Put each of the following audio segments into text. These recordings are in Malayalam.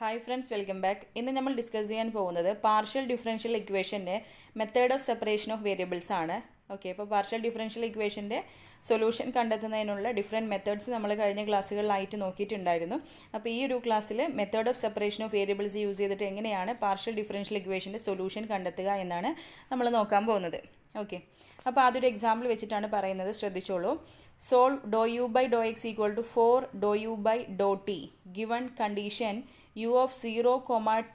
Hi friends, welcome back. ഇന്ന് നമ്മൾ ഡിസ്കസ് ചെയ്യാൻ പോകുന്നത് പാർഷ്യൽ ഡിഫറൻഷ്യൽ ഇക്വേഷൻ്റെ method of separation of variables ആണ്. ഓക്കെ, അപ്പോൾ പാർഷ്യൽ ഡിഫറൻഷ്യൽ ഇക്വേഷൻ്റെ സൊല്യൂഷൻ കണ്ടെത്തുന്നതിനുള്ള ഡിഫറെൻറ്റ് മെത്തേഡ്സ് നമ്മൾ കഴിഞ്ഞ ക്ലാസ്സുകളിലായിട്ട് നോക്കിയിട്ടുണ്ടായിരുന്നു. അപ്പോൾ ഈ ഒരു ക്ലാസ്സിൽ method of separation of variables use ചെയ്തിട്ട് എങ്ങനെയാണ് പാർഷ്യൽ ഡിഫറൻഷ്യൽ ഇക്വേഷൻ്റെ സൊല്യൂഷൻ കണ്ടെത്തുക എന്നാണ് നമ്മൾ നോക്കാൻ പോകുന്നത്. ഓക്കെ, അപ്പോൾ അതൊരു എക്സാമ്പിൾ വെച്ചിട്ടാണ് പറയുന്നത്, ശ്രദ്ധിച്ചോളൂ. Solve doe u by doe x equal to 4 doe u by doe t given condition u of 0,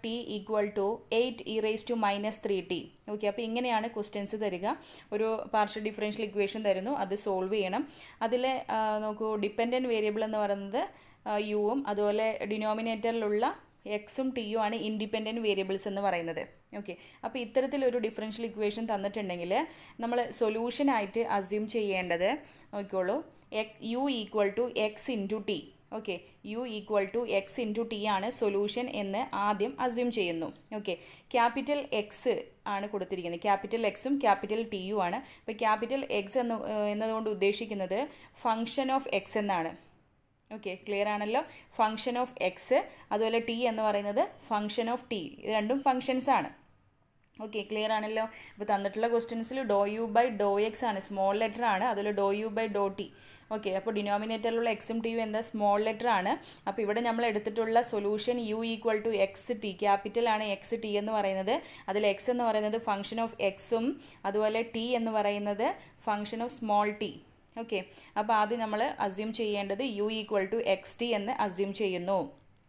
t equal to 8 e raised to minus 3t. Okay, അപ്പോൾ ഇങ്ങനെയാണ് ക്വസ്റ്റ്യൻസ് തരിക. ഒരു പാർഷ്യൽ ഡിഫറൻഷ്യൽ ഇക്വേഷൻ തരുന്നു, അത് സോൾവ് ചെയ്യണം. അതിൽ നോക്കൂ, ഡിപ്പെൻഡൻറ്റ് വേരിയബിൾ എന്ന് പറയുന്നത് യുവും അതുപോലെ ഡിനോമിനേറ്ററിലുള്ള എക്സും ടിയും ആണ് ഇൻഡിപെൻഡൻറ്റ് വേരിയബിൾസ് എന്ന് പറയുന്നത്. ഓക്കെ, അപ്പോൾ ഇത്തരത്തിലൊരു ഡിഫറൻഷ്യൽ ഇക്വേഷൻ തന്നിട്ടുണ്ടെങ്കിൽ നമ്മൾ സൊല്യൂഷനായിട്ട് അസ്യൂം ചെയ്യേണ്ടത്, നോക്കിക്കോളൂ, U equal to X into T. Okay, U equal to X into T ആണ് സൊല്യൂഷൻ എന്ന് ആദ്യം അസ്യൂം ചെയ്യുന്നു. ഓക്കെ, ക്യാപിറ്റൽ എക്സ് ആണ് കൊടുത്തിരിക്കുന്നത്, ക്യാപിറ്റൽ എക്സും ക്യാപിറ്റൽ ടിയും ആണ്. അപ്പോൾ ക്യാപിറ്റൽ എക്സ് എന്നതുകൊണ്ട് ഉദ്ദേശിക്കുന്നത് ഫങ്ഷൻ ഓഫ് എക്സ് എന്നാണ്. ഓക്കെ, ക്ലിയർ ആണല്ലോ. ഫങ്ഷൻ ഓഫ് എക്സ്, അതുപോലെ ടി എന്ന് പറയുന്നത് ഫങ്ഷൻ ഓഫ് ടി, ഇത് രണ്ടും ഫങ്ഷൻസ് ആണ്. ഓക്കെ, ക്ലിയർ ആണല്ലോ. അപ്പോൾ തന്നിട്ടുള്ള ക്വസ്റ്റ്യൻസിൽ doe u by doe x ആണ്, സ്മോൾ ലെറ്റർ ആണ്. അതുപോലെ doe u by doe t. Okay, അപ്പോൾ ഡിനോമിനേറ്ററിലുള്ള എക്സും ടിയും എന്താ, സ്മോൾ ലെറ്റർ ആണ്. അപ്പോൾ ഇവിടെ നമ്മൾ എടുത്തിട്ടുള്ള solution U equal to X T, capital ആണ് എക്സ് ടി എന്ന് പറയുന്നത്. അതിൽ എക്സ് എന്ന് പറയുന്നത് ഫങ്ഷൻ ഓഫ് എക്സും അതുപോലെ ടി എന്ന് പറയുന്നത് function of small T. Okay, അപ്പോൾ ആദ്യം നമ്മൾ അസ്യൂം ചെയ്യേണ്ടത് U equal to X T എന്ന് അസ്യൂം ചെയ്യുന്നു.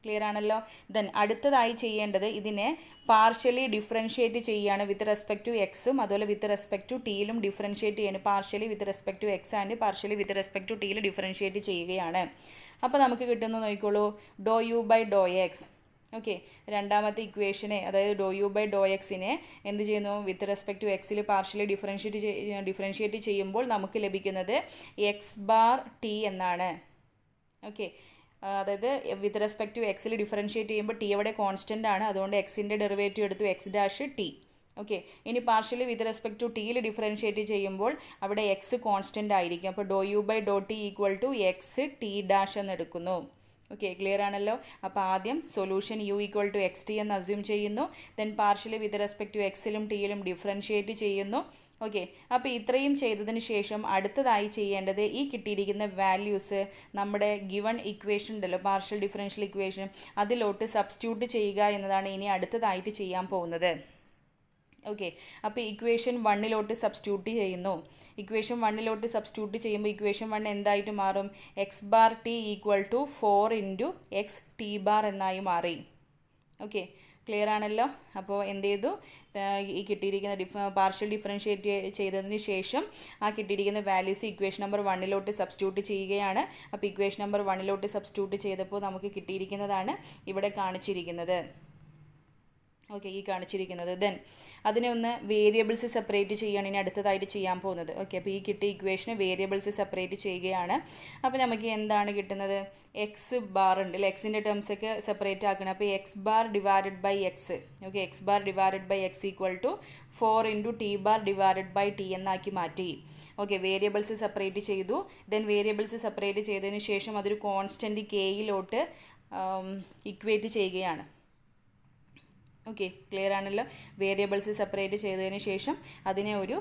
ക്ലിയർ ആണല്ലോ. ദെൻ അടുത്തതായി ചെയ്യേണ്ടത് ഇതിനെ പാർഷ്യലി ഡിഫറൻഷ്യേറ്റ് ചെയ്യുകയാണ് വിത്ത് റെസ്പെക്ട് ടു എക്സും അതുപോലെ വിത്ത് റെസ്പെക്ട് ടു ടിയിലും ഡിഫറൻഷ്യേറ്റ് ചെയ്യാണ്. Partially with respect to x and partially with respect to ടിയിൽ ഡിഫറൻഷ്യേറ്റ് ചെയ്യുകയാണ്. അപ്പോൾ നമുക്ക് കിട്ടുന്നത് നോക്കിക്കോളൂ, doe u by doe x. Okay, രണ്ടാമത്തെ ഇക്വേഷനെ, അതായത് ഡോ യു ബൈ ഡോ എക്സിനെ എന്ത് ചെയ്യുന്നു, വിത്ത് റെസ്പെക്ട് ടു എക്സിൽ പാർഷ്യലി ഡിഫറൻഷ്യേറ്റ് ചെയ്യുമ്പോൾ നമുക്ക് ലഭിക്കുന്നത് എക്സ് ബാർ ടി എന്നാണ്. ഓക്കെ, അതായത് വിത്ത് റെസ്പെക്ട് ടു എക്സിൽ ഡിഫറൻഷ്യേറ്റ് ചെയ്യുമ്പോൾ ടി അവിടെ കോൺസ്റ്റൻ്റ് ആണ്, അതുകൊണ്ട് എക്സിൻ്റെ ഡെറിവേറ്റീവ് എടുത്തു എക്സ് ഡാഷ് ടി. ഓക്കെ, ഇനി പാർഷ്യലി വിത്ത് റെസ്പെക്ട് ടു ടിയിൽ ഡിഫറൻഷ്യേറ്റ് ചെയ്യുമ്പോൾ അവിടെ എക്സ് കോൺസ്റ്റൻ്റ് ആയിരിക്കും. അപ്പോൾ doe u by doe t equal to X t dash എന്ന് എടുക്കുന്നു. ഓക്കെ, ക്ലിയർ ആണല്ലോ. അപ്പോൾ ആദ്യം solution U equal to X T എന്ന് അസ്യൂം ചെയ്യുന്നു. Then partially with respect to എക്സിലും ടിയിലും ഡിഫറൻഷ്യേറ്റ് ചെയ്യുന്നു. ഓക്കെ, അപ്പോൾ ഇത്രയും ചെയ്തതിന് ശേഷം അടുത്തതായി ചെയ്യേണ്ടത് ഈ കിട്ടിയിരിക്കുന്ന വാല്യൂസ് നമ്മുടെ ഗിവൺ ഇക്വേഷൻ ഉണ്ടല്ലോ, പാർഷ്യൽ ഡിഫറൻഷ്യൽ ഇക്വേഷൻ, അതിലോട്ട് സബ്സ്റ്റിറ്റ്യൂട്ട് ചെയ്യുക എന്നതാണ് ഇനി അടുത്തതായിട്ട് ചെയ്യാൻ പോകുന്നത്. ഓക്കെ, അപ്പോൾ ഇക്വേഷൻ 1 സബ്സ്റ്റിറ്റ്യൂട്ട് ചെയ്യുന്നു. ഇക്വേഷൻ 1 സബ്സ്റ്റിറ്റ്യൂട്ട് ചെയ്യുമ്പോൾ ഇക്വേഷൻ 1 എന്തായിട്ട് മാറും, X bar T equal to 4 into X T bar എന്നായി മാറി. ഓക്കെ, ക്ലിയർ ആണല്ലോ. അപ്പോൾ എന്ത് ചെയ്തു, ഈ കിട്ടിയിരിക്കുന്ന പാർഷ്യൽ ഡിഫറൻഷ്യേറ്റ് ചെയ്തതിന് ശേഷം ആ കിട്ടിയിരിക്കുന്ന വാല്യൂസ് ഇക്വേഷൻ നമ്പർ 1 സബ്സ്റ്റിറ്റ്യൂട്ട് ചെയ്യുകയാണ്. അപ്പോൾ ഇക്വേഷൻ നമ്പർ 1 സബ്സ്റ്റിറ്റ്യൂട്ട് ചെയ്തപ്പോൾ നമുക്ക് കിട്ടിയിരിക്കുന്നതാണ് ഇവിടെ കാണിച്ചിരിക്കുന്നത്. ഓക്കെ, ഈ കാണിച്ചിരിക്കുന്നത്. ദെൻ അതിനെ ഒന്ന് വേരിയബിൾസ് സെപ്പറേറ്റ് ചെയ്യുകയാണ് ഇനി അടുത്തതായിട്ട് ചെയ്യാൻ പോകുന്നത്. ഓക്കെ, അപ്പോൾ ഈ കിട്ടിയ ഇക്വേഷന് വേരിയബിൾസ് സെപ്പറേറ്റ് ചെയ്യുകയാണ്. അപ്പോൾ നമുക്ക് എന്താണ് കിട്ടുന്നത്, എക്സ് ബാർ ഉണ്ട് അല്ലേ, എക്സിൻ്റെ ടേംസൊക്കെ സെപ്പറേറ്റ് ആക്കണം. അപ്പോൾ X bar divided by X. Okay, X bar divided by X equal to 4 into T bar divided by T എന്നാക്കി മാറ്റി. ഓക്കെ, വേരിയബിൾസ് സെപ്പറേറ്റ് ചെയ്തു. ദെൻ വേരിയബിൾസ് സെപ്പറേറ്റ് ചെയ്തതിന് ശേഷം അതൊരു കോൺസ്റ്റൻറ്റ് കെയിലോട്ട് ഇക്വേറ്റ് ചെയ്യുകയാണ്. ഓക്കെ, ക്ലിയർ ആണല്ലോ. വേരിയബിൾസ് സെപ്പറേറ്റ് ചെയ്തതിന് ശേഷം അതിനെ ഒരു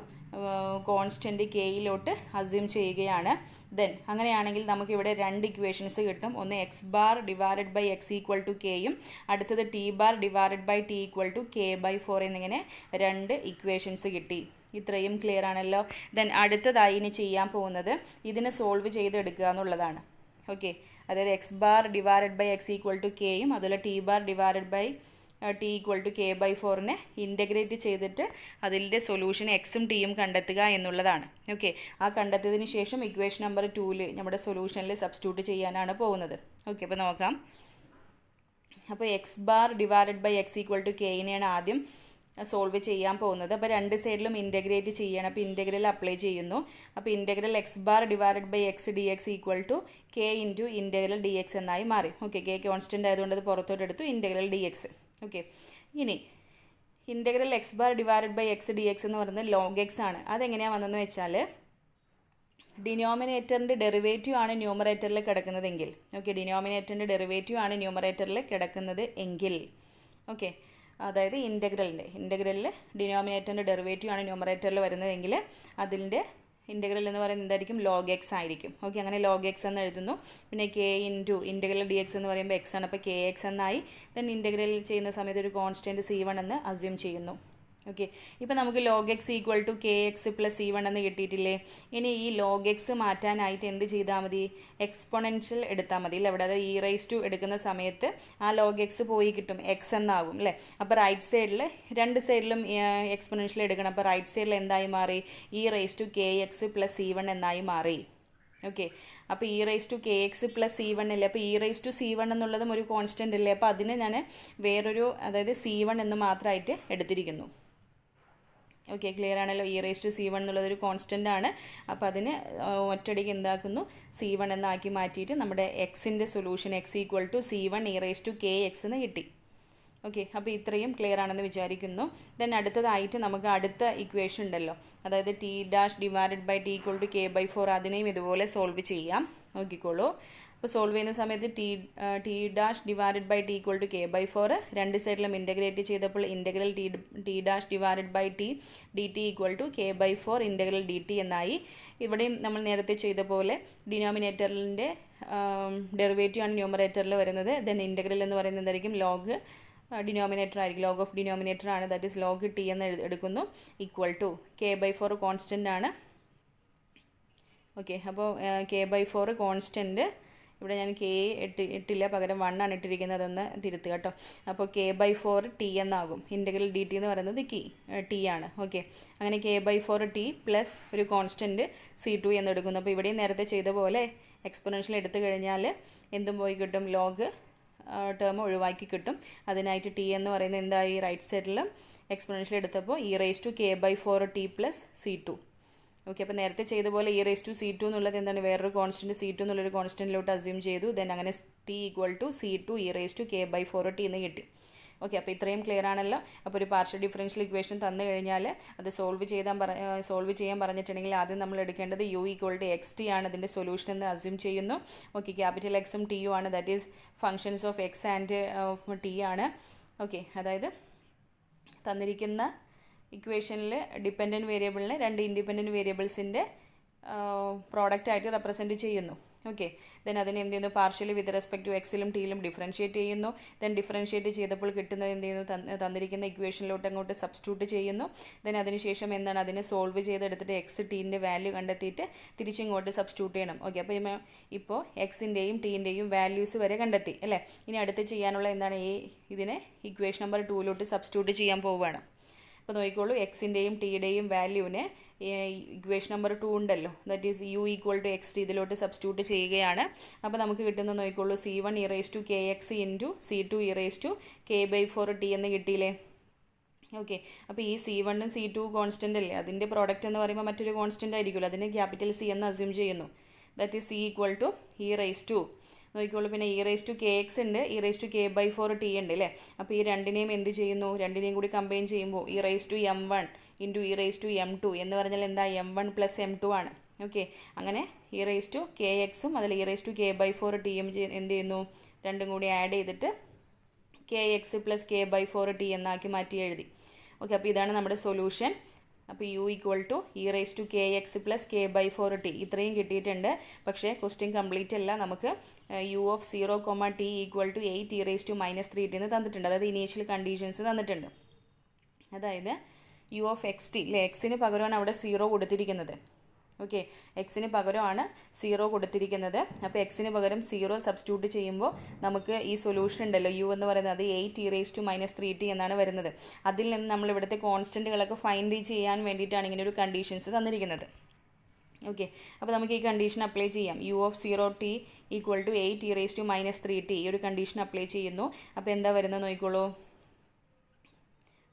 കോൺസ്റ്റൻറ്റ് കെയിലോട്ട് അസ്യൂം ചെയ്യുകയാണ്. ദെൻ അങ്ങനെയാണെങ്കിൽ നമുക്കിവിടെ രണ്ട് ഇക്വേഷൻസ് കിട്ടും. ഒന്ന് X bar divided by X equal to കെയും അടുത്തത് T bar divided by T equal to K by 4 എന്നിങ്ങനെ രണ്ട് ഇക്വേഷൻസ് കിട്ടി. ഇത്രയും ക്ലിയർ ആണല്ലോ. ദെൻ അടുത്തതായി ഇനി ചെയ്യാൻ പോകുന്നത് ഇതിനെ സോൾവ് ചെയ്തെടുക്കുക എന്നുള്ളതാണ്. ഓക്കെ, അതായത് x bar divided by X equal to കെയും അതുപോലെ t bar divided by T equal to K by 4നെ ഇൻ്റഗ്രേറ്റ് ചെയ്തിട്ട് അതിൻ്റെ സൊല്യൂഷൻ എക്സും ടിയും കണ്ടെത്തുക എന്നുള്ളതാണ്. ഓക്കെ, ആ കണ്ടെത്തിയതിന് ശേഷം ഇക്വേഷൻ നമ്പർ 2 നമ്മുടെ സൊല്യൂഷനിൽ സബ്സ്റ്റിറ്റ്യൂട്ട് ചെയ്യാനാണ് പോകുന്നത്. ഓക്കെ, അപ്പോൾ നോക്കാം. അപ്പോൾ X bar divided by X equal to കെയിനെയാണ് ആദ്യം സോൾവ് ചെയ്യാൻ പോകുന്നത്. അപ്പോൾ രണ്ട് സൈഡിലും ഇൻ്റഗ്രേറ്റ് ചെയ്യണം. അപ്പോൾ ഇൻ്റഗ്രൽ അപ്ലൈ ചെയ്യുന്നു. അപ്പോൾ integral x bar divided by x d x equal to k into integral d x എന്നായി മാറി. ഓക്കെ, കെ കോൺസ്റ്റൻ്റ് ആയതുകൊണ്ട് അത് പുറത്തോട്ട് എടുത്തു, ഇൻ്റഗ്രൽ ഡി എക്സ്. ഓക്കെ, ഇനി integral x bar divided by x d x എന്ന് പറയുന്നത് ലോഗ് എക്സ് ആണ്. അതെങ്ങനെയാണ് വന്നതെന്ന് വെച്ചാൽ ഡിനോമിനേറ്ററിൻ്റെ ഡെറിവേറ്റീവ് ആണ് ന്യൂമറേറ്ററിൽ കിടക്കുന്നതെങ്കിൽ, ഓക്കെ, ഡിനോമിനേറ്ററിൻ്റെ ഡെറിവേറ്റീവ് ആണ് ന്യൂമറേറ്ററിൽ കിടക്കുന്നത് എങ്കിൽ, ഓക്കെ, അതായത് ഇൻ്റഗ്രലിൽ ഡിനോമിനേറ്ററിൻ്റെ ഡെറിവേറ്റീവ് ആണ് ന്യൂമറേറ്ററിൽ വരുന്നതെങ്കിൽ അതിൻ്റെ ഇൻ്റഗ്രൽ എന്ന് പറയുന്നത് എന്തായിരിക്കും? log x ആയിരിക്കും. ഓക്കെ, അങ്ങനെ log x എന്ന് എഴുതുന്നു. പിന്നെ k into integral d x എന്ന് പറയുമ്പോൾ x ആണ്, അപ്പോൾ കെ എക്സ് എന്നായി. ദെൻ ഇൻ്റഗ്രൽ ചെയ്യുന്ന സമയത്ത് ഒരു കോൺസ്റ്റൻറ്റ് c1 എന്ന് അസ്യൂം ചെയ്യുന്നു. ഓക്കെ, ഇപ്പോൾ നമുക്ക് log x equal to k x plus c1 എന്ന് കിട്ടിയിട്ടില്ലേ? ഇനി ഈ log x മാറ്റാനായിട്ട് എന്ത് ചെയ്താൽ മതി? എക്സ്പൊണൻഷ്യൽ എടുത്താൽ മതി അല്ലേ? അവിടെ അതായത് ഇ റൈസ് ടു എടുക്കുന്ന സമയത്ത് ആ log x പോയി കിട്ടും, x എന്നാകും അല്ലേ? അപ്പോൾ റൈറ്റ് സൈഡിൽ രണ്ട് സൈഡിലും എക്സ്പൊണൻഷ്യൽ എടുക്കണം. അപ്പോൾ റൈറ്റ് സൈഡിൽ എന്തായി മാറി? E raise to k x plus c1 എന്നായി മാറി. ഓക്കെ, അപ്പോൾ e raise to k x plus c1 അല്ലേ? അപ്പോൾ ഇ റൈസ് ടു c1 എന്നുള്ളതും ഒരു കോൺസ്റ്റൻ്റ് അല്ലേ? അപ്പോൾ അതിന് ഞാൻ വേറൊരു, അതായത് c1 എന്ന് മാത്രമായിട്ട് എടുത്തിരിക്കുന്നു. ഓക്കെ, ക്ലിയർ ആണല്ലോ? ഇ റൈസ് ടു c1 എന്നുള്ളതൊരു കോൺസ്റ്റൻ്റ് ആണ്. അപ്പോൾ അതിന് ഒറ്റയടിക്ക് എന്താക്കുന്നു? c1 എന്നാക്കി മാറ്റിയിട്ട് നമ്മുടെ എക്സിൻ്റെ solution x equal to c1 e raise to k x എന്ന് കിട്ടി. ഓക്കെ, അപ്പോൾ ഇത്രയും ക്ലിയർ ആണെന്ന് വിചാരിക്കുന്നു. ദെൻ അടുത്തതായിട്ട് നമുക്ക് അടുത്ത ഇക്വേഷൻ ഉണ്ടല്ലോ, അതായത് t dash divided by T equal to k/4, അതിനെയും ഇതുപോലെ സോൾവ് ചെയ്യാം. നോക്കിക്കോളൂ. അപ്പോൾ സോൾവ് ചെയ്യുന്ന സമയത്ത് t dash divided by T equal to k/4 രണ്ട് സൈഡിലും ഇൻ്റഗ്രേറ്റ് ചെയ്തപ്പോൾ integral t dash divided by t d t equal to k/4 integral d t എന്നായി. ഇവിടെയും നമ്മൾ നേരത്തെ ചെയ്ത പോലെ ഡിനോമിനേറ്ററിൻ്റെ ഡെറിവേറ്റീവ് ആണ് ന്യൂമറേറ്ററിൽ വരുന്നത്. ദെൻ ഇൻ്റഗ്രൽ എന്ന് പറയുന്നത് എന്തായിരിക്കും? ലോഗ് ഡിനോമിനേറ്റർ ആയിരിക്കും, ലോഗ് ഓഫ് ഡിനോമിനേറ്റർ ആണ്, ദാറ്റ് ഈസ് ലോഗ് ടി എന്ന് എടുക്കുന്നു. ഈക്വൽ ടു k/4 കോൺസ്റ്റൻ്റ് ആണ്. ഓക്കെ, അപ്പോൾ k/4 കോൺസ്റ്റൻറ്റ്, ഇവിടെ ഞാൻ k ഇട്ടില്ല, പകരം 1 ആണ് ഇട്ടിരിക്കുന്നത്, അതൊന്ന് തിരുത്തുക കേട്ടോ. അപ്പോൾ k/4 ടി എന്നാകും. ഇൻ്റഗ്രൽ ഡി ടി എന്ന് പറയുന്നത് ടി ആണ്. ഓക്കെ, അങ്ങനെ k/4 ടി പ്ലസ് ഒരു കോൺസ്റ്റൻറ്റ് c2 എന്നെടുക്കുന്നു. അപ്പോൾ ഇവിടെയും നേരത്തെ ചെയ്ത പോലെ എക്സ്പൊണൻഷ്യൽ എടുത്തു കഴിഞ്ഞാൽ എന്തും പോയി കിട്ടും? ലോഗ് ടേം ഒഴിവാക്കി കിട്ടും. അതിനായിട്ട് ടി എന്ന് പറയുന്നത് എന്തായി? റൈറ്റ് സൈഡിൽ എക്സ്പൊണൻഷ്യൽ എടുത്തപ്പോൾ e raise to k/4 t plus c2. Okay, അപ്പോൾ നേരത്തെ ചെയ്ത പോലെ ഇ റൈസ് ടു c2 എന്നുള്ളത് എന്താണ്? വേറൊരു കോൺസ്റ്റൻറ്റ് c2 എന്നുള്ളൊരു കോൺസ്റ്റൻറ്റിലോട്ട് അസ്യൂം ചെയ്തു. ദെൻ അങ്ങനെ t equal to c2 e raise to k/4 t എന്ന് കിട്ടി. ഓക്കെ, അപ്പോൾ ഇത്രയും ക്ലിയർ ആണല്ലോ. അപ്പോൾ ഒരു പാർഷ്യൽ ഡിഫറൻഷ്യൽ ഇക്വേഷൻ തന്നു കഴിഞ്ഞാൽ അത് സോൾവ് ചെയ്യാൻ പറഞ്ഞിട്ടുണ്ടെങ്കിൽ ആദ്യം നമ്മൾ എടുക്കേണ്ടത് u equal to X t ആണ് അതിൻ്റെ സൊല്യൂഷൻ എന്ന് അസ്യൂം ചെയ്യുന്നു. ഓക്കെ, ക്യാപിറ്റൽ എക്സും ടിയും ആണ്, that is functions of x and t ആണ്. ഓക്കെ, അതായത് തന്നിരിക്കുന്ന ഇക്വേഷനിൽ ഡിപ്പെൻഡൻറ്റ് വേരിയബിളിനെ രണ്ട് ഇൻഡിപെൻഡൻറ്റ് വേരിയബിൾസിൻ്റെ പ്രോഡക്റ്റായിട്ട് റെപ്രസെൻറ്റ് ചെയ്യുന്നു. ഓക്കെ, ദെൻ അതിന് എന്ത് ചെയ്യുന്നു? പാർഷ്യലി വിത്ത് റെസ്പെക്ട് ടു എക്സിലും ടിയിലും ഡിഫറൻഷ്യേറ്റ് ചെയ്യുന്നു. ദെൻ ഡിഫറൻഷ്യേറ്റ് ചെയ്തപ്പോൾ കിട്ടുന്നത് എന്ത് ചെയ്യുന്നു? തന്നിരിക്കുന്ന ഇക്വേഷനിലോട്ട് അങ്ങോട്ട് സബ്സ്റ്റിറ്റ്യൂട്ട് ചെയ്യുന്നു. ദെൻ അതിനുശേഷം എന്താണ്? അതിനെ സോൾവ് ചെയ്തെടുത്തിട്ട് എക്സ് ടീൻ്റെ വാല്യൂ കണ്ടെത്തിയിട്ട് തിരിച്ചിങ്ങോട്ട് സബ്സ്റ്റിറ്റ്യൂട്ട് ചെയ്യണം. ഓക്കെ, അപ്പോൾ ഇപ്പോൾ എക്സിൻ്റെയും ടീൻ്റെയും വാല്യൂസ് വരെ കണ്ടെത്തി അല്ലേ? ഇനി അടുത്ത് ചെയ്യാനുള്ള എന്താണ്? ഇതിനെ ഇക്വേഷൻ നമ്പർ 2 സബ്സ്റ്റിറ്റ്യൂട്ട് ചെയ്യാൻ പോവുകയാണ്. അപ്പോൾ നോക്കിക്കോളൂ, എക്സിൻ്റെയും ടിയുടെയും വാല്യൂവിനെ ഇക്വേഷൻ നമ്പർ 2 ഉണ്ടല്ലോ, that is u equal to X t ഇതിലോട്ട് സബ്സ്റ്റിറ്റ്യൂട്ട് ചെയ്യുകയാണ്. അപ്പോൾ നമുക്ക് കിട്ടുന്നത് നോക്കിക്കോളൂ, c1 e raise to k x into c2 e raise to k/4 t എന്ന് കിട്ടിയില്ലേ? ഓക്കെ, അപ്പോൾ ഈ c1ഉം c2 കോൺസ്റ്റൻ്റ് അല്ലേ? അതിൻ്റെ പ്രോഡക്റ്റ് എന്ന് പറയുമ്പോൾ മറ്റൊരു കോൺസ്റ്റൻ്റ് ആയിരിക്കുമല്ലോ, അതിന് ക്യാപിറ്റൽ C എന്ന് അസ്യൂം ചെയ്യുന്നു. That is c equal to e raise to നോക്കിക്കോളൂ. പിന്നെ e raise to k x ഉണ്ട്, e raise to k/4 t ഉണ്ട് അല്ലേ? അപ്പോൾ ഈ രണ്ടിനെയും എന്ത് ചെയ്യുന്നു? രണ്ടിനെയും കൂടി കമ്പൈൻ ചെയ്യുമ്പോൾ e raise to m1 into e raise to m2 എന്ന് പറഞ്ഞാൽ എന്താ? m1 പ്ലസ് m2 ആണ്. ഓക്കെ, അങ്ങനെ ഇ റൈസ് ടു കെ എക്സും അതിൽ ഇ റൈസ് ടു k/4 ടിയും എന്ത് ചെയ്യുന്നു? രണ്ടും കൂടി ആഡ് ചെയ്തിട്ട് K x plus k/4 T എന്നാക്കി മാറ്റി എഴുതി. ഓക്കെ, അപ്പോൾ ഇതാണ് നമ്മുടെ സൊല്യൂഷൻ. അപ്പോൾ u equal to e raise to k x plus k/4 t ഇത്രയും കിട്ടിയിട്ടുണ്ട്. പക്ഷേ ക്വസ്റ്റ്യൻ കംപ്ലീറ്റ് അല്ല. നമുക്ക് u of 0, t equal to 8 e raise to -3 t എന്ന് തന്നിട്ടുണ്ട്. അതായത് ഇനീഷ്യൽ കണ്ടീഷൻസ് തന്നിട്ടുണ്ട്. അതായത് u ഓഫ് എക്സ് ടി അല്ലേ? എക്സിന് പകരമാണ് അവിടെ 0 കൊടുത്തിരിക്കുന്നത്. ഓക്കെ, എക്സിന് പകരമാണ് 0 കൊടുത്തിരിക്കുന്നത്. അപ്പോൾ എക്സിന് പകരം 0 സബ്സ്റ്റിറ്റ്യൂട്ട് ചെയ്യുമ്പോൾ നമുക്ക് ഈ സൊല്യൂഷൻ ഉണ്ടല്ലോ, u എന്ന് പറയുന്നത് 8 ഇ റൈസ് ടു -3 ടി എന്നാണ് വരുന്നത്. അതിൽ നിന്ന് നമ്മൾ ഇവിടുത്തെ കോൺസ്റ്റൻറ്റുകളൊക്കെ ഫൈൻഡ് ചെയ്യാൻ വേണ്ടിയിട്ടാണ് ഇങ്ങനെ ഒരു കണ്ടീഷൻസ് തന്നിരിക്കുന്നത്. ഓക്കെ, അപ്പോൾ നമുക്ക് ഈ കണ്ടീഷൻ അപ്ലൈ ചെയ്യാം. u of 0t equal to 8 e raise to -3 t ഈ ഒരു കണ്ടീഷൻ അപ്ലൈ ചെയ്യുന്നു. അപ്പോൾ എന്താ വരുന്നത് നോക്കിക്കോളൂ.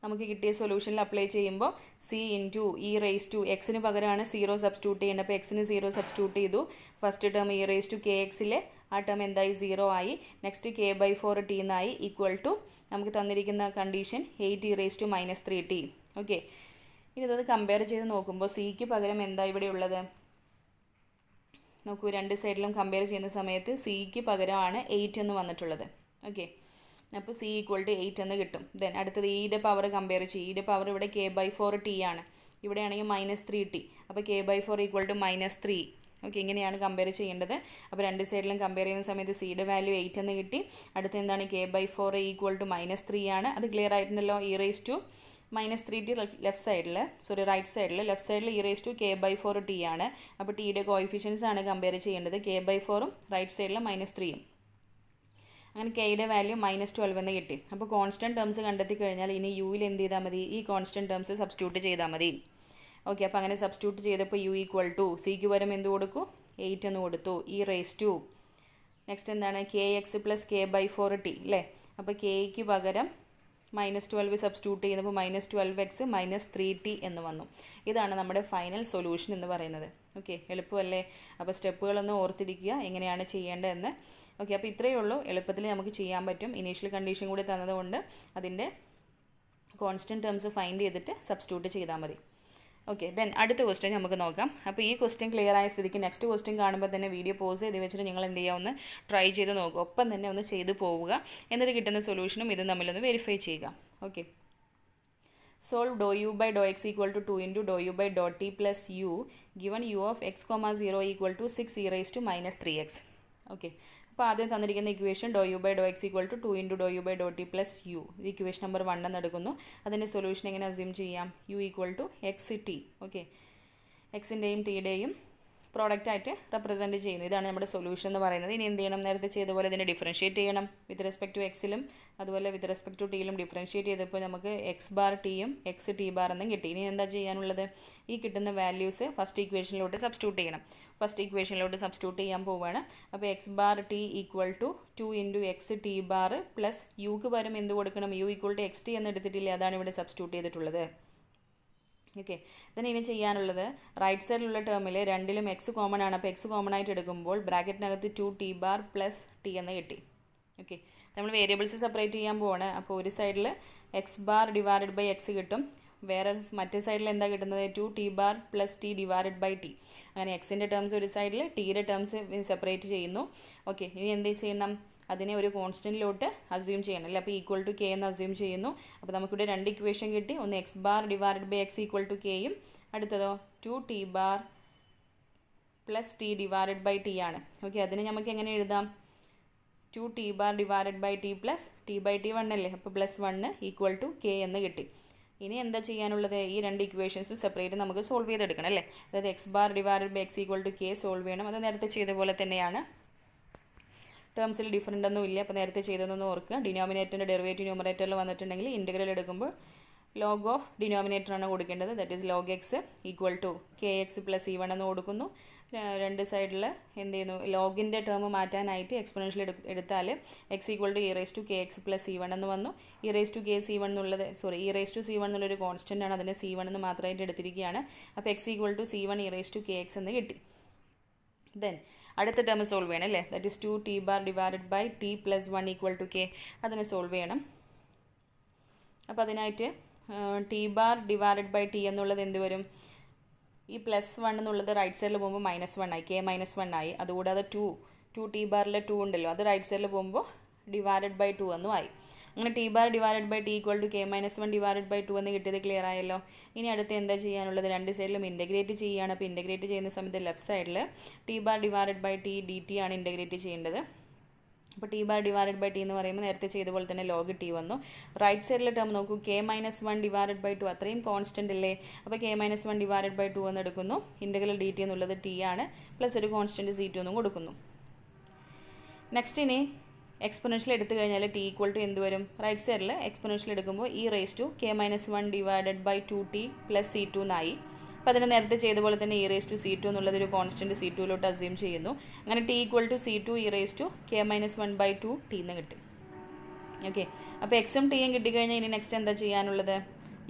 നമുക്ക് കിട്ടിയ സൊല്യൂഷനിൽ അപ്ലൈ ചെയ്യുമ്പോൾ c into e raise to എക്സിന് പകരമാണ് 0 സബ്സ്റ്റിറ്റ്യൂട്ട് ചെയ്യേണ്ടത്. അപ്പോൾ എക്സിന് 0 സബ്സ്റ്റിറ്റ്യൂട്ട് ചെയ്തു. First term e raise to k എക്സിലെ ആ ടേം എന്തായി? 0 ആയി. നെക്സ്റ്റ് k/4 ടി എന്നായി. ഈക്വൽ ടു നമുക്ക് തന്നിരിക്കുന്ന condition 8 e raise to -3 t. Okay, ഇനി ഇതൊന്ന് കമ്പയർ ചെയ്ത് നോക്കുമ്പോൾ സിക്ക് പകരം എന്താ ഇവിടെ ഉള്ളത്? നോക്കൂ, രണ്ട് സൈഡിലും കമ്പയർ ചെയ്യുന്ന സമയത്ത് സിക്ക് പകരമാണ് 8 എന്ന് വന്നിട്ടുള്ളത്. ഓക്കെ, അപ്പോൾ സി ഈക്വൽ ടു 8 എന്ന് കിട്ടും. ദെൻ അടുത്തത് ഇയുടെ പവർ കമ്പയർ ചെയ്യും. ഇയുടെ പവർ ഇവിടെ k/4t ആണ്, ഇവിടെയാണെങ്കിൽ -3t. അപ്പോൾ k/4 ഈക്വൽ ടു -3. ഓക്കെ, ഇങ്ങനെയാണ് കമ്പയർ ചെയ്യേണ്ടത്. അപ്പോൾ രണ്ട് സൈഡിലും കമ്പയർ ചെയ്യുന്ന സമയത്ത് സിയുടെ വാല്യൂ 8 എന്ന് കിട്ടി. അടുത്ത എന്താണ്, k/4 ഈക്വൽ ടു -3 ആണ്. അത് ക്ലിയർ ആയിട്ടുണ്ടല്ലോ. -3t ലെഫ്റ്റ് സൈഡിൽ, റൈറ്റ് സൈഡിൽ, ലെഫ്റ്റ് സൈഡിൽ k/4t ആണ്. അപ്പോൾ ടിയുടെ കോഎഫിഷ്യൻസ് ആണ് കമ്പയർ ചെയ്യേണ്ടത്, k/4ഉം റൈറ്റ് സൈഡിൽ -3ഉം. അങ്ങനെ കെയുടെ വാല്യൂ -12 എന്ന് കിട്ടി. അപ്പോൾ കോൺസ്റ്റൻറ്റ് ടേംസ് കണ്ടെത്തി കഴിഞ്ഞാൽ ഇനി യുവിൽ എന്ത് ചെയ്താൽ മതി, ഈ കോൺസ്റ്റൻറ്റ് ടേംസ് സബ്സ്റ്റിറ്റ്യൂട്ട് ചെയ്താൽ മതി. ഓക്കെ, അപ്പോൾ അങ്ങനെ സബ്സ്റ്റിറ്റ്യൂട്ട് ചെയ്തപ്പോൾ യു ഈക്വൽ ടു സിക്ക് പകരം എന്ത് കൊടുക്കൂ, 8 എന്ന് കൊടുത്തു. നെക്സ്റ്റ് എന്താണ്, kx + k/4t അല്ലേ. അപ്പോൾ kക്ക് പകരം -12 സബ്സ്റ്റിറ്റ്യൂട്ട് ചെയ്യുന്നപ്പോൾ -12x -3t എന്ന് വന്നു. ഇതാണ് നമ്മുടെ ഫൈനൽ സൊല്യൂഷൻ എന്ന് പറയുന്നത്. ഓക്കെ, എളുപ്പമല്ലേ. അപ്പോൾ സ്റ്റെപ്പുകളൊന്ന് ഓർത്തിരിക്കുക എങ്ങനെയാണ് ചെയ്യേണ്ടതെന്ന്. ഓക്കെ, അപ്പോൾ ഇത്രയേ ഉള്ളൂ. എളുപ്പത്തിൽ നമുക്ക് ചെയ്യാൻ പറ്റും. ഇനീഷ്യൽ കണ്ടീഷൻ കൂടി തന്നതുകൊണ്ട് അതിൻ്റെ കോൺസ്റ്റൻറ്റ് ടേംസ് ഫൈൻഡ് ചെയ്തിട്ട് സബ്സ്റ്റിറ്റ്യൂട്ട് ചെയ്താൽ മതി. ഓക്കെ, ദെൻ അടുത്ത ക്വസ്റ്റ്യൻ നമുക്ക് നോക്കാം. അപ്പോൾ ഈ ക്വസ്റ്റ്യൻ ക്ലിയർ ആയ സ്ഥിതിക്ക് നെക്സ്റ്റ് ക്വസ്റ്റ്യൻ കാണുമ്പോൾ തന്നെ വീഡിയോ പോസ് ചെയ്ത് വെച്ചിട്ട് നിങ്ങൾ എന്ത് ചെയ്യുക, ഒന്ന് ട്രൈ ചെയ്ത് നോക്കുക. ഒപ്പം തന്നെ ഒന്ന് ചെയ്ത് പോവുക. എന്നിട്ട് കിട്ടുന്ന സൊല്യൂഷനും ഇതും തമ്മിലൊന്ന് വെരിഫൈ ചെയ്യുക. Okay, solve ∂u/∂x equal to 2 × ∂u/∂t plus u given u of x, 0 equal to 6e - 3x. Okay, അപ്പോൾ ആദ്യം തന്നിരിക്കുന്ന equation ∂u/∂x equal to 2 × ∂u/∂t plus u, ഇത് ഇക്വേഷൻ നമ്പർ 1 എന്ന് എടുക്കുന്നു. അതിൻ്റെ സൊല്യൂഷൻ എങ്ങനെ അസ്യൂം ചെയ്യാം, u equal to xt. Okay, എക്സിൻ്റെയും ടിയുടെയും പ്രോഡക്റ്റ് ആയിട്ട് റെപ്രസെൻറ്റ് ചെയ്യുന്നു. ഇതാണ് നമ്മുടെ സൊല്യൂഷൻ എന്ന് പറയുന്നത്. ഇനി എന്ത് ചെയ്യണം, നേരത്തെ ചെയ്ത പോലെ ഇതിനെ ഡിഫറൻഷ്യേറ്റ് ചെയ്യണം. വിത്ത് റെസ്പെക്ട് ടു എക്സിലും അതുപോലെ വിത്ത് റെസ്പെക്ട് ടു ടിയിലും ഡിഫറൻഷ്യേറ്റ് ചെയ്തപ്പോൾ നമുക്ക് x⁻t യും xt⁻ എന്നും കിട്ടി. ഇനി എന്താ ചെയ്യാനുള്ളത്, ഈ കിട്ടുന്ന വാല്യൂസ് ഫസ്റ്റ് ഇക്വേഷനിലോട്ട് സബ്സ്റ്റിറ്റ്യൂട്ട് ചെയ്യണം. ഫസ്റ്റ് ഇക്വേഷനിലോട്ട് സബ്സ്റ്റിറ്റ്യൂട്ട് ചെയ്യാൻ പോവുകയാണ്. അപ്പോൾ x⁻t equal to 2 × xt⁻ plus യുക്ക് പകരം എന്ത് കൊടുക്കണം, u ഈക്വൽ ടു xt എന്ന് എടുത്തിട്ടില്ലേ, അതാണ് ഇവിടെ സബ്സ്റ്റിറ്റ്യൂട്ട് ചെയ്തിട്ടുള്ളത്. ഓക്കെ, then ഇനി ചെയ്യാനുള്ളത് റൈറ്റ് സൈഡിലുള്ള ടേമിൽ രണ്ടിലും എക്സ് കോമൺ ആണ്. അപ്പോൾ എക്സ് കോമൺ ആയിട്ട് എടുക്കുമ്പോൾ ബ്രാക്കറ്റിനകത്ത് 2t⁻ പ്ലസ് ടി എന്ന് കിട്ടി. ഓക്കെ, നമ്മൾ വേരിയബിൾസ് സെപ്പറേറ്റ് ചെയ്യാൻ പോവാണ്. അപ്പോൾ ഒരു സൈഡിൽ x⁻/x കിട്ടും, വേറെ മറ്റേ സൈഡിൽ എന്താ കിട്ടുന്നത്, 2t⁻ പ്ലസ് t/t. അങ്ങനെ എക്സിൻ്റെ ടേംസ് ഒരു സൈഡിൽ, ടിയുടെ ടേംസ് സെപ്പറേറ്റ് ചെയ്യുന്നു. ഓക്കെ, ഇനി എന്ത് ചെയ്യണം, അതിനെ ഒരു കോൺസ്റ്റൻറ്റിലോട്ട് അസ്യൂം ചെയ്യണം അല്ലേ. അപ്പോൾ ഈക്വൽ ടു കെ എന്ന് അസ്യൂം ചെയ്യുന്നു. അപ്പോൾ നമുക്കിവിടെ രണ്ട് ഇക്വേഷൻ കിട്ടി. ഒന്ന് x⁻/x ഈക്വൽ ടു കെയും, അടുത്തതോ 2t⁻ പ്ലസ് t/t ആണ്. ഓക്കെ, അതിന് നമുക്ക് എങ്ങനെ എഴുതാം, 2t⁻/t പ്ലസ് t/t 1 അല്ലേ. അപ്പോൾ +1 ഈക്വൽ ടു കെ എന്ന് കിട്ടി. ഇനി എന്താ ചെയ്യാനുള്ളത്, ഈ രണ്ട് ഇക്വേഷൻസും സെപ്പറേറ്റ് നമുക്ക് സോൾവ് ചെയ്തെടുക്കണം അല്ലേ. അതായത് x⁻/x equal to K solve ചെയ്യണം. അത് നേരത്തെ ചെയ്ത പോലെ തന്നെയാണ്, ടേംസിൽ ഡിഫറൻ്റ് ഒന്നും ഇല്ല. അപ്പോൾ നേരത്തെ ചെയ്തതൊന്നും ഓർക്കുക. ഡിനോമിനേറ്ററിൻ്റെ ഡെറിവേറ്റീവ് ന്യൂമറേറ്ററിൽ വന്നിട്ടുണ്ടെങ്കിൽ ഇൻ്റഗ്രൽ എടുക്കുമ്പോൾ ലോഗ് ഓഫ് ഡിനോമിനേറ്ററാണ് കൊടുക്കേണ്ടത്. That is log x equal to kx + e1 എന്ന് കൊടുക്കുന്നു. രണ്ട് സൈഡിൽ എന്ത് ചെയ്യുന്നു, ലോഗിൻ്റെ ടേം മാറ്റാനായിട്ട് എക്സ്പൊണൻഷ്യൽ എടുത്താൽ x equal to e⁻kx + e1 എന്ന് വന്നു. e⁻kc1 എന്നുള്ളത് e⁻c1 എന്നുള്ളൊരു കോൺസ്റ്റൻ്റ് ആണ്, അതിനെ c1 എന്ന് മാത്രമായിട്ട് എടുത്തിരിക്കുകയാണ്. അപ്പോൾ x equal to c1 e⁻kx എന്ന് കിട്ടി. ദെൻ അടുത്ത ടേം സോൾവ് ചെയ്യണം അല്ലേ. That is 2t⁻/t plus 1 equal to k, അതിനെ സോൾവ് ചെയ്യണം. അപ്പോൾ അതിനായിട്ട് t⁻/t എന്നുള്ളത് എന്ത് വരും, ഈ +1 എന്നുള്ളത് റൈറ്റ് സൈഡിൽ പോകുമ്പോൾ -1 ആയി, k-1 ആയി. അതുകൂടാതെ 2t⁻ 2 ഉണ്ടല്ലോ, അത് റൈറ്റ് സൈഡിൽ പോകുമ്പോൾ /2 എന്നും ആയി. അങ്ങനെ t⁻/t ഈക്വൽ ടു k-1/2 എന്ന് കിട്ടിയത് ക്ലിയർ ആയല്ലോ. ഇനി അടുത്ത് എന്താ ചെയ്യാനുള്ളത്, രണ്ട് സൈഡിലും ഇൻ്റഗ്രേറ്റ് ചെയ്യുകയാണ്. അപ്പോൾ ഇൻ്റഗ്രേറ്റ് ചെയ്യുന്ന സമയത്ത് ലെഫ്റ്റ് സൈഡിൽ t⁻/t dt ആണ് ഇൻ്റഗ്രേറ്റ് ചെയ്യേണ്ടത്. അപ്പോൾ t⁻/t എന്ന് പറയുമ്പോൾ നേരത്തെ ചെയ്ത പോലെ തന്നെ log t വന്നു. റൈറ്റ് സൈഡിലെ ടേം നോക്കൂ, k-1/2 അത്രയും കോൺസ്റ്റൻ്റ് അല്ലേ. അപ്പോൾ k-1/2 എന്ന് എടുക്കുന്നു. ഇൻ്റഗ്രൽ dt എന്നുള്ളത് t ആണ്, പ്ലസ് ഒരു കോൺസ്റ്റൻറ്റ് c2 എന്നും കൊടുക്കുന്നു. നെക്സ്റ്റ് ഇനി എക്സ്പൊണൻഷ്യൽ എടുത്തു കഴിഞ്ഞാൽ t ഈക്വൽ ടു എന്ത് വരും, റൈറ്റ് സൈഡിൽ എക്സ്പൊണൻഷ്യൽ എടുക്കുമ്പോൾ e⁻1/2t പ്ലസ് c2 എന്നായി. അപ്പോൾ അതിന് നേരത്തെ ചെയ്ത പോലെ തന്നെ e⁻c2 എന്നുള്ളതൊരു കോൺസ്റ്റൻറ്റ് c2ലോട്ട് അസ്യൂം ചെയ്യുന്നു. അങ്ങനെ t equal to c2 e⁻k-1/2t എന്ന് കിട്ടും. ഓക്കെ, അപ്പോൾ എക്സും ടിയും കിട്ടിക്കഴിഞ്ഞാൽ ഇനി നെക്സ്റ്റ് എന്താ ചെയ്യാനുള്ളത്,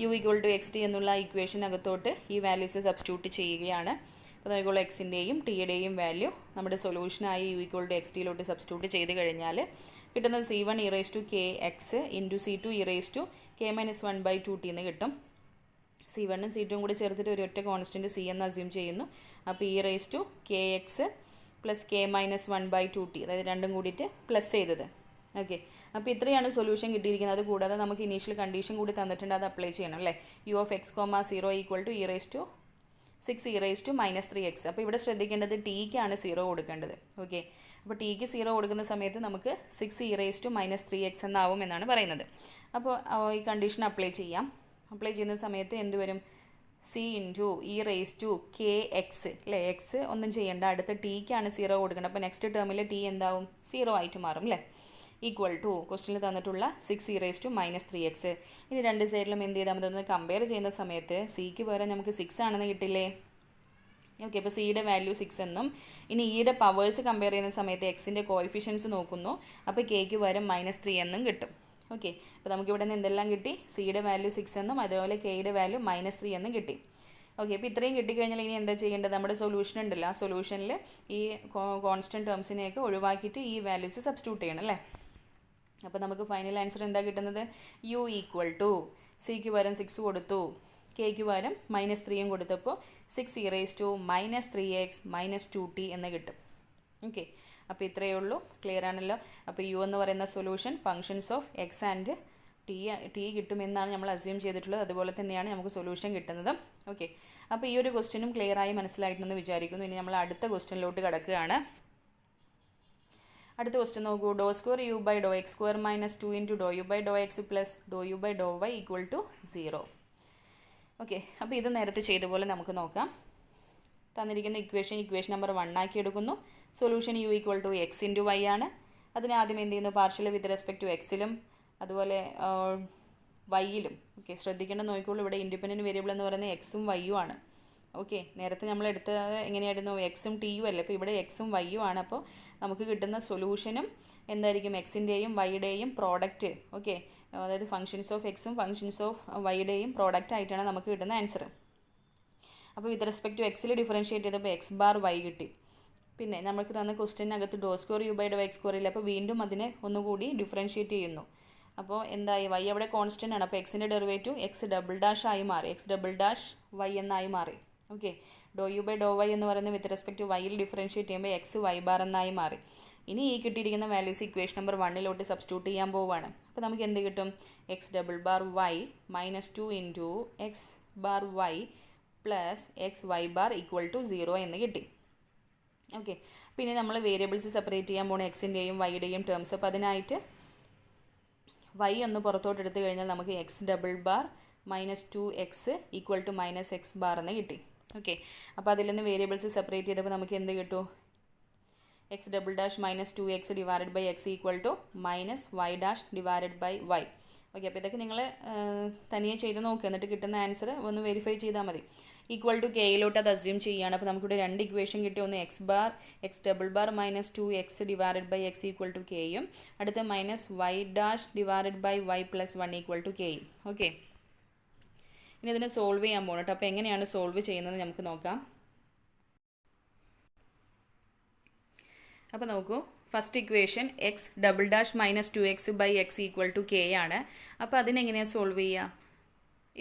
u ഈക്വൽ ടു xt എന്നുള്ള ഇക്വേഷനകത്തോട്ട് ഈ വാല്യൂസ് സബ്സ്റ്റിറ്റ്യൂട്ട് ചെയ്യുകയാണ്. അപ്പോൾ നോക്കിക്കോളൂ, എക്സിൻ്റെയും ടിയുടെയും വാല്യൂ നമ്മുടെ സൊല്യൂഷനായി u equal to xt substitute ചെയ്ത് കഴിഞ്ഞാൽ കിട്ടുന്നത് c1 e⁻kx into c2 e⁻k-1/2t എന്ന് കിട്ടും. c1ഉം c2ഉം കൂടി ചേർത്തിട്ട് ഒരു ഒറ്റ കോൺസ്റ്റൻറ്റ് c എന്ന് അസ്യൂം ചെയ്യുന്നു. അപ്പോൾ e⁻kx plus K minus 1/2t, അതായത് രണ്ടും കൂടിയിട്ട് പ്ലസ് ചെയ്തത്. ഓക്കെ, അപ്പോൾ ഇത്രയാണ് സൊല്യൂഷൻ കിട്ടിയിരിക്കുന്നത്. അത് കൂടാതെ നമുക്ക് ഇനീഷ്യൽ കണ്ടീഷൻ കൂടി തന്നിട്ടുണ്ട്, അത് അപ്ലൈ ചെയ്യണം അല്ലേ. u(x,0) equal to (6e−3x). അപ്പോൾ ഇവിടെ ശ്രദ്ധിക്കേണ്ടത് ടിക്കാണ് 0 കൊടുക്കേണ്ടത്. ഓക്കെ, അപ്പോൾ ടിക്ക് 0 കൊടുക്കുന്ന സമയത്ത് നമുക്ക് 6e−3x എന്നാവും എന്നാണ് പറയുന്നത്. അപ്പോൾ ഈ കണ്ടീഷൻ അപ്ലൈ ചെയ്യാം. അപ്ലൈ ചെയ്യുന്ന സമയത്ത് എന്ത് വരും? c ഇൻറ്റു e⁻kx അല്ലേ. എക്സ് ഒന്നും ചെയ്യേണ്ട, അടുത്ത ടിക്കാണ് 0 കൊടുക്കേണ്ടത്. അപ്പോൾ നെക്സ്റ്റ് ടേമിൽ ടി എന്താവും? 0 ആയിട്ട് മാറും അല്ലേ. ഈക്വൽ ടു ക്വസ്റ്റിനിൽ തന്നിട്ടുള്ള 6e−3x. ഇനി രണ്ട് സൈഡിലും എന്ത് ചെയ്താൽ മതി? ഒന്ന് കമ്പയർ ചെയ്യുന്ന സമയത്ത് സിക്ക് പകരം നമുക്ക് 6 ആണെന്ന് കിട്ടില്ലേ. ഓക്കെ, അപ്പോൾ സിയുടെ വാല്യൂ 6 എന്നും, ഇനി ഇയുടെ പവേഴ്സ് കമ്പയർ ചെയ്യുന്ന സമയത്ത് എക്സിൻ്റെ കോഎഫിഷ്യൻസ് നോക്കുന്നു, അപ്പോൾ കെക്ക് പകരം -3 എന്നും കിട്ടും. ഓക്കെ, അപ്പോൾ നമുക്കിവിടെ നിന്ന് എന്തെല്ലാം കിട്ടി? സിയുടെ വാല്യൂ 6 എന്നും അതുപോലെ കെയുടെ വാല്യൂ -3 എന്നും കിട്ടി. ഓക്കെ, അപ്പോൾ ഇത്രയും കിട്ടിക്കഴിഞ്ഞാൽ ഇനി എന്താ ചെയ്യേണ്ടത്? നമ്മുടെ സൊല്യൂഷൻ ഉണ്ടല്ലോ, ആ സൊല്യൂഷനിൽ ഈ കോൺസ്റ്റൻറ്റ് ടേംസിനെയൊക്കെ ഒഴിവാക്കിയിട്ട് ഈ വാല്യൂസ് സബ്സ്റ്റിറ്റ്യൂട്ട് ചെയ്യണം അല്ലേ. അപ്പോൾ നമുക്ക് ഫൈനൽ ആൻസർ എന്താ കിട്ടുന്നത്? u ഈക്വൽ ടു സിക്ക് പകരം 6 കൊടുത്തു, കെക്ക് പകരം -3 കൊടുത്തപ്പോൾ 6e−3x -2t എന്ന് കിട്ടും. ഓക്കെ, അപ്പോൾ ഇത്രയേ ഉള്ളൂ. ക്ലിയർ ആണല്ലോ. അപ്പോൾ u എന്ന് പറയുന്ന solution functions of x and T കിട്ടുമെന്നാണ് നമ്മൾ അസ്യൂം ചെയ്തിട്ടുള്ളത്. അതുപോലെ തന്നെയാണ് നമുക്ക് സൊല്യൂഷൻ കിട്ടുന്നത്. ഓക്കെ, അപ്പോൾ ഈ ഒരു ക്വസ്റ്റ്യനും ക്ലിയർ ആയി മനസ്സിലായിട്ടുണ്ടെന്ന് വിചാരിക്കുന്നു. ഇനി നമ്മൾ അടുത്ത ക്വസ്റ്റ്യനിലോട്ട് കിടക്കുകയാണ്. അടുത്ത ക്വസ്റ്റ്യൻ നോക്കൂ. (2 u/(x²) - 2 × (u/(x) + (u/(y) = 0). ഓക്കെ, അപ്പോൾ ഇത് നേരത്തെ ചെയ്ത പോലെ നമുക്ക് നോക്കാം. തന്നിരിക്കുന്ന ഇക്വേഷൻ നമ്പർ 1 ആക്കി എടുക്കുന്നു. Solution u equal to x × y ആണ്. അതിന് ആദ്യം എന്ത് ചെയ്യുന്നു? പാർഷ്യൽ വിത്ത് റെസ്പെക്ട് ടു എക്സിലും അതുപോലെ വൈയിലും. ഓക്കെ, ശ്രദ്ധിക്കേണ്ട നോക്കിക്കോളൂ. ഇവിടെ ഇൻഡിപെൻഡൻറ്റ് വേരിയബിൾ എന്ന് പറയുന്നത് എക്സും വൈയും ആണ്. ഓക്കെ, നേരത്തെ നമ്മൾ എടുത്തത് എങ്ങനെയായിരുന്നു? എക്സും ടിയും അല്ലേ. അപ്പോൾ ഇവിടെ എക്സും വൈയും ആണ്. അപ്പോൾ നമുക്ക് കിട്ടുന്ന സൊല്യൂഷനും എന്തായിരിക്കും? എക്സിൻ്റെയും വൈയുടെയും പ്രോഡക്റ്റ്. ഓക്കെ, അതായത് ഫങ്ഷൻസ് ഓഫ് എക്സും ഫങ്ഷൻസ് ഓഫ് വൈയുടെയും പ്രോഡക്റ്റ് ആയിട്ടാണ് നമുക്ക് കിട്ടുന്ന ആൻസർ. അപ്പോൾ വിത്ത് റെസ്പെക്ട് ടു എക്സിൽ ഡിഫറൻഷ്യേറ്റ് ചെയ്തപ്പോൾ x⁻y കിട്ടി. പിന്നെ നമുക്ക് തന്ന ക്വസ്റ്റ്യനകത്ത് (2 u/(x²) ഇല്ല. അപ്പോൾ വീണ്ടും അതിനെ ഒന്നുകൂടി ഡിഫറൻഷ്യേറ്റ് ചെയ്യുന്നു. അപ്പോൾ എന്തായി? y അവിടെ കോൺസ്റ്റൻ്റ് ആണ്. അപ്പോൾ എക്സിൻ്റെ ഡെറിവേറ്റീവ് x" ആയി മാറി, x"y എന്നായി മാറി. ഓക്കെ, (u/(y) എന്ന് പറയുന്നത് വിത്ത് റെസ്പെക്ട് ടു വൈയിൽ ഡിഫറൻഷ്യേറ്റ് ചെയ്യുമ്പോൾ xy' എന്നായി മാറി. ഇനി ഈ കിട്ടിയിരിക്കുന്ന വാല്യൂസ് ഇക്വേഷൻ നമ്പർ 1 സബ്സ്റ്റിറ്റ്യൂട്ട് ചെയ്യാൻ പോവുകയാണ്. അപ്പോൾ നമുക്ക് എന്ത് കിട്ടും? x⁻y -2 × x⁻y + xy' = 0 എന്ന് കിട്ടി. ഓക്കെ, പിന്നെ നമ്മൾ വേരിയബിൾസ് സെപ്പറേറ്റ് ചെയ്യാൻ പോകണം, എക്സിൻ്റെയും വൈയുടെയും ടേംസ്. അപ്പോൾ അതിനായിട്ട് y ഒന്ന് പുറത്തോട്ട് എടുത്തു കഴിഞ്ഞാൽ നമുക്ക് x⁻ -2x = -x' എന്ന് കിട്ടി. ഓക്കെ, അപ്പോൾ അതിൽ നിന്ന് വേരിയബിൾസ് സെപ്പറേറ്റ് ചെയ്തപ്പോൾ നമുക്ക് എന്ത് കിട്ടും? x⁻ -2x / x = -y'/y. Okay, അപ്പോൾ ഇതൊക്കെ നിങ്ങൾ തനിയെ ചെയ്ത് നോക്കുക, എന്നിട്ട് കിട്ടുന്ന ആൻസർ ഒന്ന് വെരിഫൈ ചെയ്താൽ മതി. ഈക്വൽ ടു കെയിലോട്ട് അത് അസ്യൂം ചെയ്യുകയാണ്. അപ്പോൾ നമുക്കിവിടെ രണ്ട് ഇക്വേഷൻ കിട്ടി. ഒന്ന് x⁻ -2x / x = kയും അടുത്ത -y'/y + 1 = kയും. ഓക്കെ, ഇനി ഇതിനെ സോൾവ് ചെയ്യാൻ പോകണം കേട്ടോ. അപ്പോൾ എങ്ങനെയാണ് സോൾവ് ചെയ്യുന്നത് നമുക്ക് നോക്കാം. അപ്പോൾ നോക്കൂ, first equation x⁻ -2x / x = k ആണ്. അപ്പോൾ അതിനെങ്ങനെയാണ് സോൾവ് ചെയ്യുക?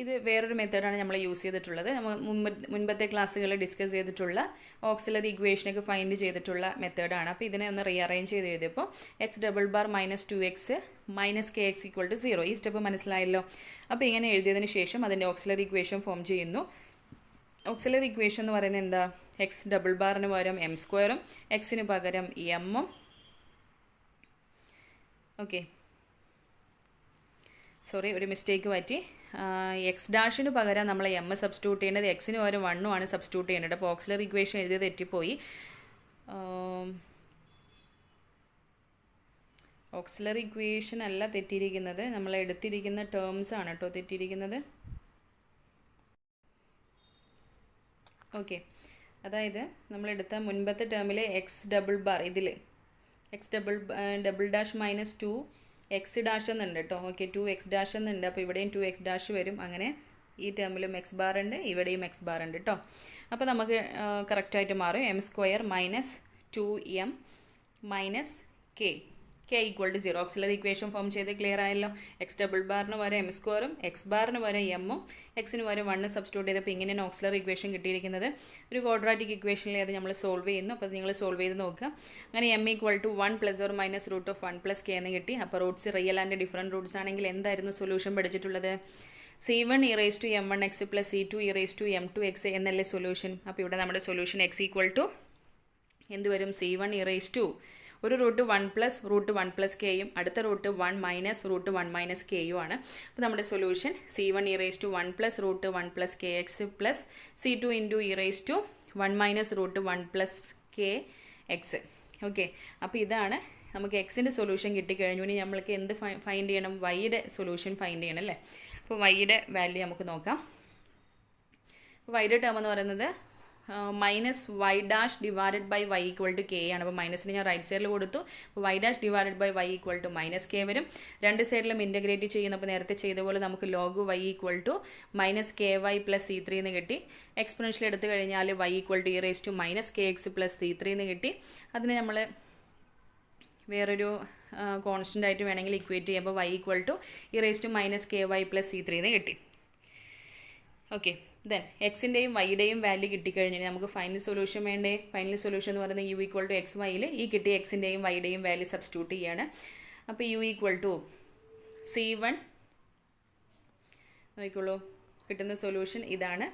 ഇത് വേറൊരു മെത്തേഡാണ് നമ്മൾ യൂസ് ചെയ്തിട്ടുള്ളത്. നമ്മൾ മുൻപത്തെ ക്ലാസ്സുകളിൽ ഡിസ്കസ് ചെയ്തിട്ടുള്ള ഓക്സിലറി ഇക്വേഷനൊക്കെ ഫൈൻഡ് ചെയ്തിട്ടുള്ള മെത്തേഡാണ്. അപ്പോൾ ഇതിനെ ഒന്ന് റീഅറേഞ്ച് ചെയ്ത് എഴുതിയപ്പോൾ x⁻ -2x - kx = 0. ഈ സ്റ്റെപ്പ് മനസ്സിലായല്ലോ. അപ്പോൾ ഇങ്ങനെ എഴുതിയതിന് ശേഷം അതിൻ്റെ ഓക്സിലറി ഇക്വേഷൻ ഫോം ചെയ്യുന്നു. ഓക്സിലറി ഇക്വേഷൻ എന്ന് പറയുന്നത് എന്താ? x⁻ പകരം m²ഉം എക്സിന് പകരം m-ഉം. ഓക്കെ, സോറി, ഒരു മിസ്റ്റേക്ക് പറ്റി. x' പകരം നമ്മൾ m സബ്സ്റ്റിറ്റ്യൂട്ട് ചെയ്യേണ്ടത്, എക്സിന് പകരം 1 ആണ് സബ്സ്റ്റിറ്റ്യൂട്ട് ചെയ്യേണ്ടത്. അപ്പോൾ ഓക്സിലറി ഇക്വേഷൻ എഴുതിയത് തെറ്റിപ്പോയി. ഓക്സിലറി ഇക്വേഷൻ അല്ല തെറ്റിയിരിക്കുന്നത്, നമ്മൾ എടുത്തിരിക്കുന്ന ടേംസ് ആണ് കേട്ടോ തെറ്റിയിരിക്കുന്നത്. ഓക്കെ, അതായത് നമ്മളെടുത്ത മുൻപത്തെ ടേമിലെ x⁻, ഇതിൽ x⁻ -2 x' എന്നുണ്ട് കേട്ടോ. ഓക്കെ, 2x' എന്നുണ്ട്. അപ്പോൾ ഇവിടെയും 2x' വരും. അങ്ങനെ ഈ ടേമിലും x' ഉണ്ട്, ഇവിടെയും x' ഉണ്ട് കേട്ടോ. അപ്പോൾ നമുക്ക് കറക്റ്റായിട്ട് മാറും. m² - 2m - k k equal to 0. Auxiliary equation form ചെയ്ത് ക്ലിയർ ആയല്ലോ. എക്സ് ഡബിൾ ബാറിന് വരെ എം സ്ക്വയറും എക്സ് ബാറിന് വരെ എമ്മും എക്സിന് വരെ 1 സബ്സ്റ്റിറ്റ്യൂട്ട് ചെയ്തപ്പോൾ ഇങ്ങനെയാണ് ഓക്സിലറി ഇക്വേഷൻ കിട്ടിയിരിക്കുന്നത്. ഒരു ക്വാഡ്രാറ്റിക് ഇക്വേഷനിൽ അത് നമ്മൾ സോൾവ് ചെയ്യുന്നു. അപ്പോൾ അത് നിങ്ങൾ സോൾവ് ചെയ്ത് നോക്കുക. അങ്ങനെ M equal to 1 + or - √(1 + k) എന്ന് കിട്ടി. അപ്പോൾ Roots real and different Roots ആണെങ്കിൽ എന്തായിരുന്നു സൊല്യൂഷൻ പഠിച്ചിട്ടുള്ളത്? c1 e⁻m1x + c2 e⁻m2x എന്നല്ലേ സൊല്യൂഷൻ. അപ്പോൾ ഇവിടെ നമ്മുടെ സൊല്യൂഷൻ x ഈക്വൽ ടു എന്ത് വരും? c1 e⁻, ഒരു റൂട്ട് 1 + √1 + k യും അടുത്ത റൂട്ട് 1 - √1 - k യും ആണ്. അപ്പോൾ നമ്മുടെ solution c1 e⁻1 + √1 + kx + c2 e⁻1 - √1 + kx. Okay, അപ്പോൾ ഇതാണ് നമുക്ക് എക്സിൻ്റെ സൊല്യൂഷൻ കിട്ടിക്കഴിഞ്ഞു. ഇനി നമ്മൾക്ക് എന്ത് ഫൈൻഡ് ചെയ്യണം? വൈയുടെ സൊല്യൂഷൻ ഫൈൻഡ് ചെയ്യണം അല്ലേ. അപ്പോൾ വൈയുടെ വാല്യൂ നമുക്ക് നോക്കാം. അപ്പോൾ വൈയുടെ ടേം എന്ന് പറയുന്നത് -y' divided by y equal to k ആണ്. അപ്പോൾ മൈനസിന് ഞാൻ റൈറ്റ് സൈഡിൽ കൊടുത്തു. അപ്പോൾ y' divided by y equal to -k വരും. രണ്ട് സൈഡിലും ഇൻറ്റഗ്രേറ്റ് ചെയ്യുന്നപ്പോൾ നേരത്തെ ചെയ്ത പോലെ നമുക്ക് log y equal to -ky + c3 എന്ന് കിട്ടി. എക്സ്പൊണൻഷ്യൽ എടുത്തു കഴിഞ്ഞാൽ y equal to e⁻kx + c3 എന്ന് കിട്ടി. അതിന് നമ്മൾ വേറൊരു കോൺസ്റ്റൻ്റ് ആയിട്ട് വേണമെങ്കിൽ ഇക്വേറ്റ് ചെയ്യുമ്പോൾ y equal to e⁻ky + c3 എന്ന് കിട്ടി. ഓക്കെ, ദെൻ എക്സിൻ്റെയും വൈയുടെയും വാല്യൂ കിട്ടിക്കഴിഞ്ഞാൽ നമുക്ക് ഫൈനൽ സൊല്യൂഷൻ വേണ്ടേ? ഫൈനൽ സൊല്യൂഷൻ എന്ന് പറയുന്നത് u ഈക്വൽ ടു എക്സ് വൈയിൽ ഈ കിട്ടിയ എക്സിൻ്റെയും വൈയുടെയും വാല്യൂ സബ്സ്റ്റിറ്റ്യൂട്ട് ചെയ്യാണ്. അപ്പോൾ u ഈക്വൽ ടു c1 നോക്കിക്കോളൂ, കിട്ടുന്ന സൊല്യൂഷൻ ഇതാണ്.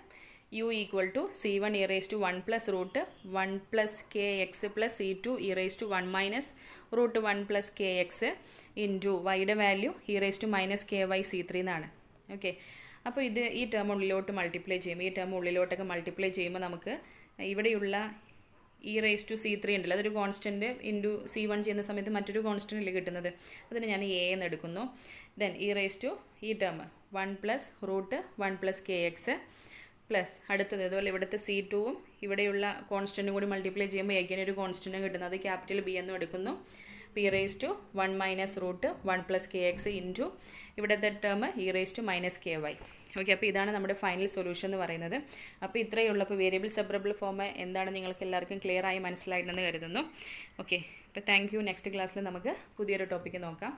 u equal to c1 e⁻1 + √1 + kx + c2 e⁻1 - √1 + kx into വൈയുടെ വാല്യൂ e⁻ky c3 എന്നാണ്. ഓക്കെ, അപ്പോൾ ഈ ടേം ഉള്ളിലോട്ട് മൾട്ടിപ്ലൈ ചെയ്യുമ്പോൾ ഈ ടേം ഉള്ളിലോട്ടൊക്കെ മൾട്ടിപ്ലൈ ചെയ്യുമ്പോൾ നമുക്ക് ഇവിടെയുള്ള e⁻c3 ഉണ്ടല്ലോ, അതൊരു കോൺസ്റ്റൻറ്റ് ഇൻറ്റു c1 ചെയ്യുന്ന സമയത്ത് മറ്റൊരു കോൺസ്റ്റൻ്റ് അല്ലേ കിട്ടുന്നത്. അതിന് ഞാൻ a എന്ന് എടുക്കുന്നു. ദെൻ ഈ ടേം 1 + √1 + kx പ്ലസ് അടുത്തത് അതുപോലെ ഇവിടുത്തെ c2വും ഇവിടെയുള്ള കോൺസ്റ്റൻറ്റും കൂടി മൾട്ടിപ്ലൈ ചെയ്യുമ്പോൾ എഗൈൻ ഒരു കോൺസ്റ്റൻറ്റും കിട്ടുന്നത് ക്യാപിറ്റൽ B എന്നും എടുക്കുന്നു. e⁻1 - √1 + kx ഇൻറ്റു ഇവിടുത്തെ ടേം e⁻ky. ഓക്കെ, അപ്പോൾ ഇതാണ് നമ്മുടെ ഫൈനൽ സൊല്യൂഷൻ എന്ന് പറയുന്നത്. അപ്പോൾ ഇത്രയേ ഉള്ളൂ. അപ്പോൾ വേരിയബിൾ സെപ്പറബിൾ ഫോം എന്താണ് നിങ്ങൾക്ക് എല്ലാവർക്കും ക്ലിയർ ആയി മനസ്സിലായിട്ടുണ്ടെന്ന് കരുതുന്നു. ഓക്കെ, അപ്പോൾ താങ്ക് യു. നെക്സ്റ്റ് ക്ലാസ്സിൽ നമുക്ക് പുതിയൊരു ടോപ്പിക്ക് നോക്കാം.